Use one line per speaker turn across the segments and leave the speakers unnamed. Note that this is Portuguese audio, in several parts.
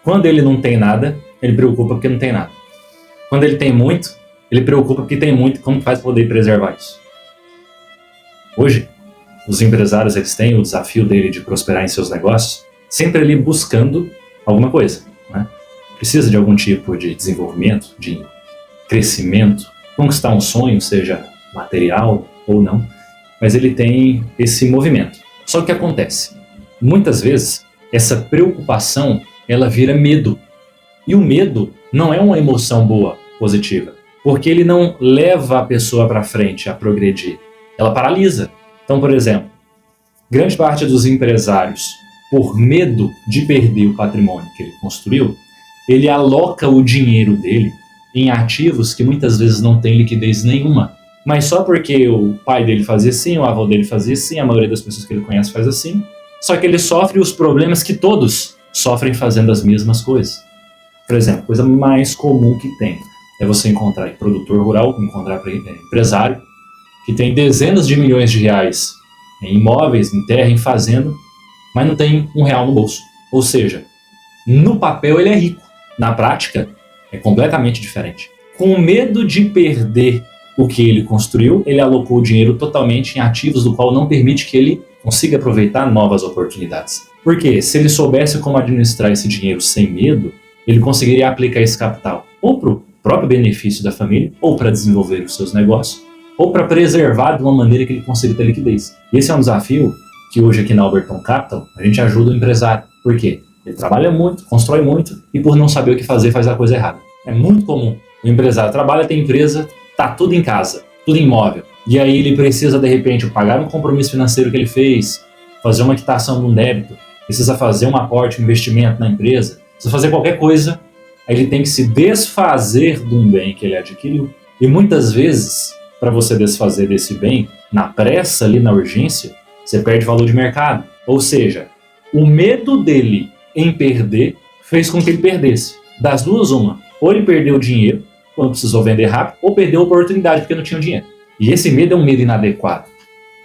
Quando ele não tem nada, ele preocupa porque não tem nada. Quando ele tem muito, ele preocupa porque tem muito, como faz poder preservar isso. Hoje, os empresários eles têm o desafio dele de prosperar em seus negócios, sempre ali buscando alguma coisa, né? Precisa de algum tipo de desenvolvimento, de crescimento, conquistar um sonho, seja material ou não, mas ele tem esse movimento. Só que o que acontece? Muitas vezes, essa preocupação, ela vira medo. E o medo não é uma emoção boa, positiva, porque ele não leva a pessoa para frente a progredir, ela paralisa. Então, por exemplo, grande parte dos empresários, por medo de perder o patrimônio que ele construiu, ele aloca o dinheiro dele em ativos que muitas vezes não têm liquidez nenhuma. Mas só porque o pai dele fazia assim, o avô dele fazia assim, a maioria das pessoas que ele conhece faz assim, só que ele sofre os problemas que todos sofrem fazendo as mesmas coisas. Por exemplo, a coisa mais comum que tem é você encontrar produtor rural, encontrar empresário, que tem dezenas de milhões de reais em imóveis, em terra, em fazenda, mas não tem R$1 no bolso. Ou seja, no papel ele é rico, na prática é completamente diferente. Com medo de perder o que ele construiu, ele alocou o dinheiro totalmente em ativos do qual não permite que ele consiga aproveitar novas oportunidades. Porque se ele soubesse como administrar esse dinheiro sem medo, ele conseguiria aplicar esse capital ou para o próprio benefício da família, ou para desenvolver os seus negócios, ou para preservar de uma maneira que ele consiga ter liquidez. Esse é um desafio que hoje aqui na Alberton Capital a gente ajuda o empresário. Por quê? Ele trabalha muito, constrói muito e por não saber o que fazer faz a coisa errada. É muito comum. O empresário trabalha, tem empresa, tá tudo em casa, tudo imóvel. E aí ele precisa de repente pagar um compromisso financeiro que ele fez, fazer uma quitação de um débito, precisa fazer um aporte, um investimento na empresa, precisa fazer qualquer coisa, aí ele tem que se desfazer de um bem que ele adquiriu. E muitas vezes, para você desfazer desse bem, na pressa ali, na urgência, você perde valor de mercado. Ou seja, o medo dele em perder fez com que ele perdesse. Das duas, uma. Ou ele perdeu o dinheiro, quando precisou vender rápido, ou perdeu a oportunidade porque não tinha o dinheiro. E esse medo é um medo inadequado.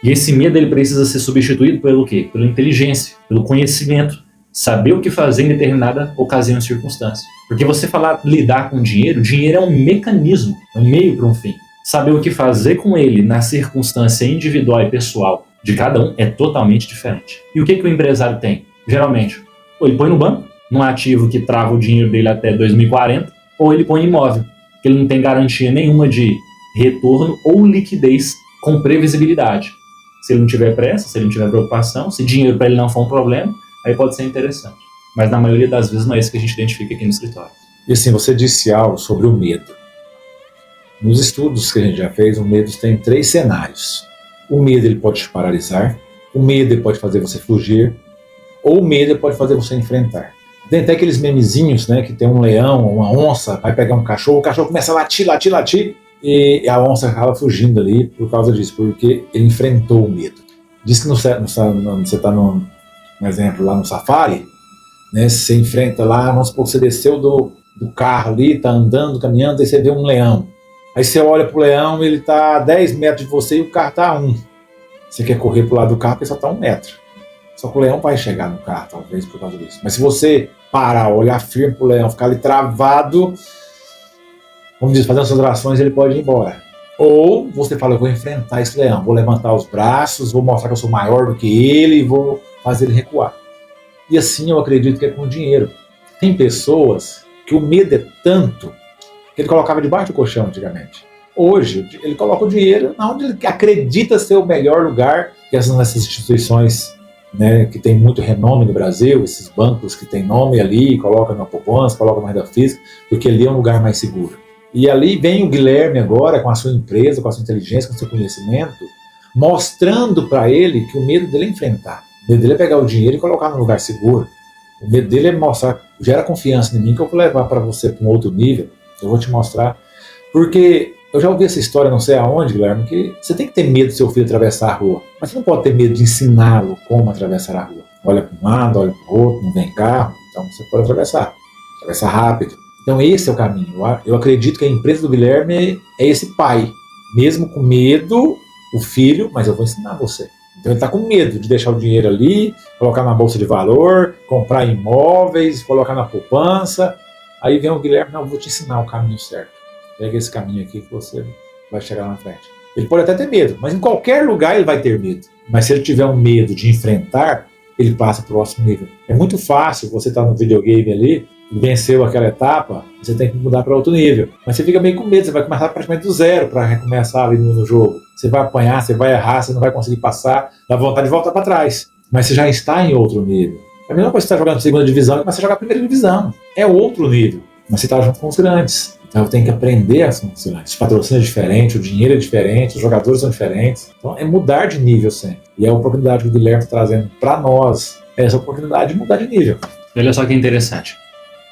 E esse medo ele precisa ser substituído pelo quê? Pela inteligência, pelo conhecimento, saber o que fazer em determinada ocasião e circunstância. Porque você lidar com dinheiro é um mecanismo, é um meio para um fim. Saber o que fazer com ele na circunstância individual e pessoal de cada um é totalmente diferente. E o que o empresário tem? Geralmente, ou ele põe no banco, num ativo que trava o dinheiro dele até 2040, ou ele põe em imóvel, que ele não tem garantia nenhuma de retorno ou liquidez com previsibilidade. Se ele não tiver pressa, se ele não tiver preocupação, se dinheiro para ele não for um problema, aí pode ser interessante. Mas na maioria das vezes não é isso que a gente identifica aqui no escritório.
E assim, você disse algo sobre o medo. Nos estudos que a gente já fez, o medo tem 3 cenários. O medo ele pode te paralisar, o medo ele pode fazer você fugir, ou o medo ele pode fazer você enfrentar. Tem até aqueles memezinhos, né, que tem um leão, uma onça, vai pegar um cachorro, o cachorro começa a latir, e a onça acaba fugindo ali por causa disso, porque ele enfrentou o medo. Diz que você está no exemplo lá no safari, né, você enfrenta lá, vamos supor que você desceu do carro ali, está andando, caminhando, aí você vê um leão. Aí você olha pro leão, ele está a 10 metros de você e o carro está a 1. Você quer correr pro lado do carro porque só está a 1 metro. Só que o leão vai chegar no carro, talvez, por causa disso. Mas se você parar, olhar firme pro leão, ficar ali travado, vamos dizer, fazendo suas orações, ele pode ir embora. Ou você fala, eu vou enfrentar esse leão, vou levantar os braços, vou mostrar que eu sou maior do que ele e vou fazer ele recuar. E assim eu acredito que é com dinheiro. Tem pessoas que o medo é tanto que ele colocava debaixo do colchão antigamente. Hoje, ele coloca o dinheiro onde ele acredita ser o melhor lugar, que essas instituições, né, que tem muito renome no Brasil, esses bancos que tem nome ali, coloca na poupança, coloca na renda física, porque ali é um lugar mais seguro. E ali vem o Guilherme agora, com a sua empresa, com a sua inteligência, com o seu conhecimento, mostrando para ele que o medo dele é enfrentar. O medo dele é pegar o dinheiro e colocar num lugar seguro. O medo dele é mostrar, gera confiança em mim, que eu vou levar para você para um outro nível, eu vou te mostrar. Porque eu já ouvi essa história, não sei aonde, Guilherme, que você tem que ter medo do seu filho atravessar a rua, mas você não pode ter medo de ensiná-lo como atravessar a rua. Olha para um lado, olha para o outro, não vem carro, então você pode atravessar rápido. Então esse é o caminho. Eu acredito que a empresa do Guilherme é esse pai, mesmo com medo, o filho, mas eu vou ensinar você. Então ele está com medo de deixar o dinheiro ali, colocar na bolsa de valor, comprar imóveis, colocar na poupança. Aí vem o Guilherme, não, vou te ensinar o caminho certo. Pega esse caminho aqui que você vai chegar lá na frente. Ele pode até ter medo, mas em qualquer lugar ele vai ter medo. Mas se ele tiver um medo de enfrentar, ele passa para o próximo nível. É muito fácil você estar no videogame ali, venceu aquela etapa, você tem que mudar para outro nível. Mas você fica meio com medo, você vai começar praticamente do zero para recomeçar ali no jogo. Você vai apanhar, você vai errar, você não vai conseguir passar, dá vontade de voltar para trás. Mas você já está em outro nível. É a mesma coisa que você está jogando segunda divisão e começa a jogar primeira divisão. É outro nível. Mas você está junto com os grandes. Então eu tenho que aprender a funcionar. Os patrocínios é diferente, o dinheiro é diferente, os jogadores são diferentes. Então é mudar de nível sempre. E é a oportunidade que o Guilherme está trazendo para nós, é essa oportunidade de mudar de nível.
Olha só que interessante.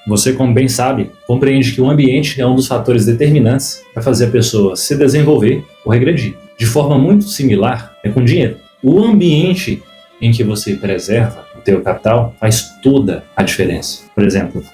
Você, como bem sabe, compreende que o ambiente é um dos fatores determinantes para fazer a pessoa se desenvolver ou regredir. De forma muito similar, é com dinheiro. O ambiente em que você preserva o teu capital faz toda a diferença. Por exemplo,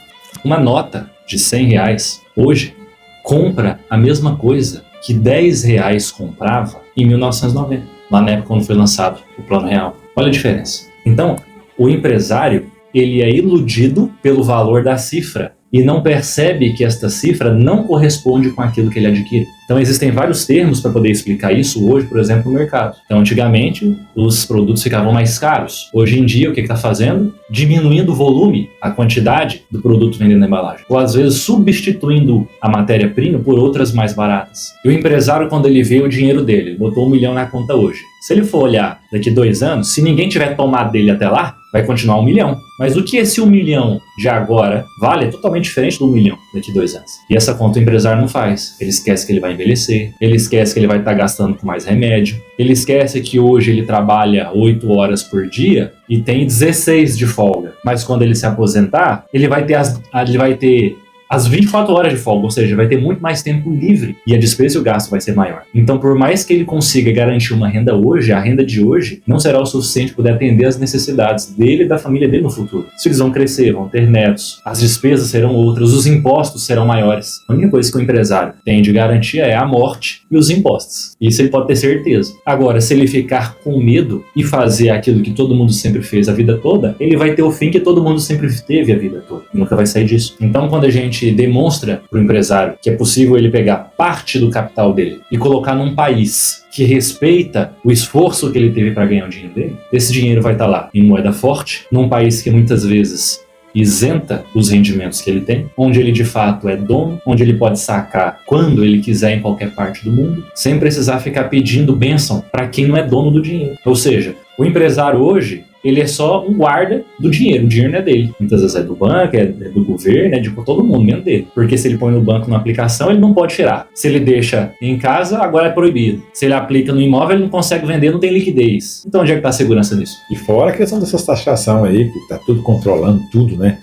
uma nota de R$100 hoje compra a mesma coisa que R$10 comprava em 1990, lá na época quando foi lançado o Plano Real. Olha a diferença. Então, o empresário ele é iludido pelo valor da cifra e não percebe que esta cifra não corresponde com aquilo que ele adquire. Então existem vários termos para poder explicar isso hoje, por exemplo, no mercado. Então antigamente os produtos ficavam mais caros. Hoje em dia o que está fazendo? Diminuindo o volume, a quantidade do produto vendendo na embalagem. Ou às vezes substituindo a matéria-prima por outras mais baratas. E o empresário, quando ele vê o dinheiro dele, ele botou 1 milhão na conta hoje. Se ele for olhar daqui 2 anos, se ninguém tiver tomado dele até lá, vai continuar 1 milhão. Mas o que esse 1 milhão de agora vale é totalmente diferente do 1 milhão daqui 2 anos. E essa conta o empresário não faz. Ele esquece que ele vai envelhecer, ele esquece que ele vai estar gastando com mais remédio, ele esquece que hoje ele trabalha 8 horas por dia e tem 16 de folga. Mas quando ele se aposentar, ele vai ter as 24 horas de folga, ou seja, vai ter muito mais tempo livre e a despesa e o gasto vai ser maior. Então, por mais que ele consiga garantir uma renda hoje, a renda de hoje não será o suficiente para poder atender as necessidades dele e da família dele no futuro. Os filhos vão crescer, vão ter netos, as despesas serão outras, os impostos serão maiores. A única coisa que o empresário tem de garantia é a morte e os impostos. Isso ele pode ter certeza. Agora, se ele ficar com medo e fazer aquilo que todo mundo sempre fez a vida toda, ele vai ter o fim que todo mundo sempre teve a vida toda. E nunca vai sair disso. Então, quando a gente demonstra para o empresário que é possível ele pegar parte do capital dele e colocar num país que respeita o esforço que ele teve para ganhar o dinheiro dele, esse dinheiro vai estar lá em moeda forte, num país que muitas vezes isenta os rendimentos que ele tem, onde ele de fato é dono, onde ele pode sacar quando ele quiser em qualquer parte do mundo, sem precisar ficar pedindo bênção para quem não é dono do dinheiro. Ou seja, o empresário hoje ele é só um guarda do dinheiro, o dinheiro não é dele. Muitas vezes é do banco, é do governo, é de todo mundo, menos dele. Porque se ele põe no banco numa aplicação, ele não pode tirar. Se ele deixa em casa, agora é proibido. Se ele aplica no imóvel, ele não consegue vender, não tem liquidez. Então onde é que está a segurança nisso?
E fora a questão dessas taxação aí, que está tudo controlando tudo, né?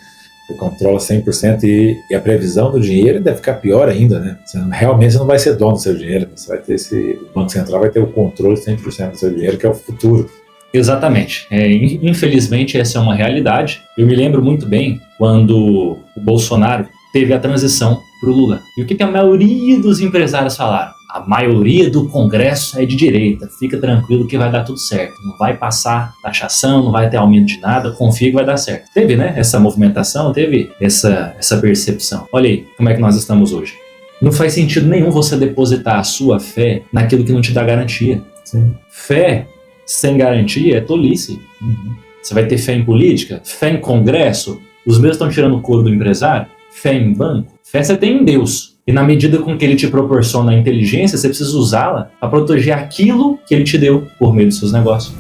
Você controla 100% e a previsão do dinheiro deve ficar pior ainda, né? Realmente você não vai ser dono do seu dinheiro, você vai ter o Banco Central vai ter o controle 100% do seu dinheiro, que é o futuro.
Exatamente. Infelizmente, essa é uma realidade. Eu me lembro muito bem quando o Bolsonaro teve a transição para o Lula. E o que a maioria dos empresários falaram? A maioria do Congresso é de direita. Fica tranquilo que vai dar tudo certo. Não vai passar taxação, não vai ter aumento de nada. Confia que vai dar certo. Teve, né? Essa movimentação, teve essa percepção. Olha aí como é que nós estamos hoje. Não faz sentido nenhum você depositar a sua fé naquilo que não te dá garantia.
Sim.
Fé sem garantia é tolice. Você vai ter fé em política, fé em congresso, os meus estão tirando o couro do empresário, fé em banco, fé você tem em Deus. E na medida com que ele te proporciona a inteligência, você precisa usá-la para proteger aquilo que ele te deu por meio dos seus negócios.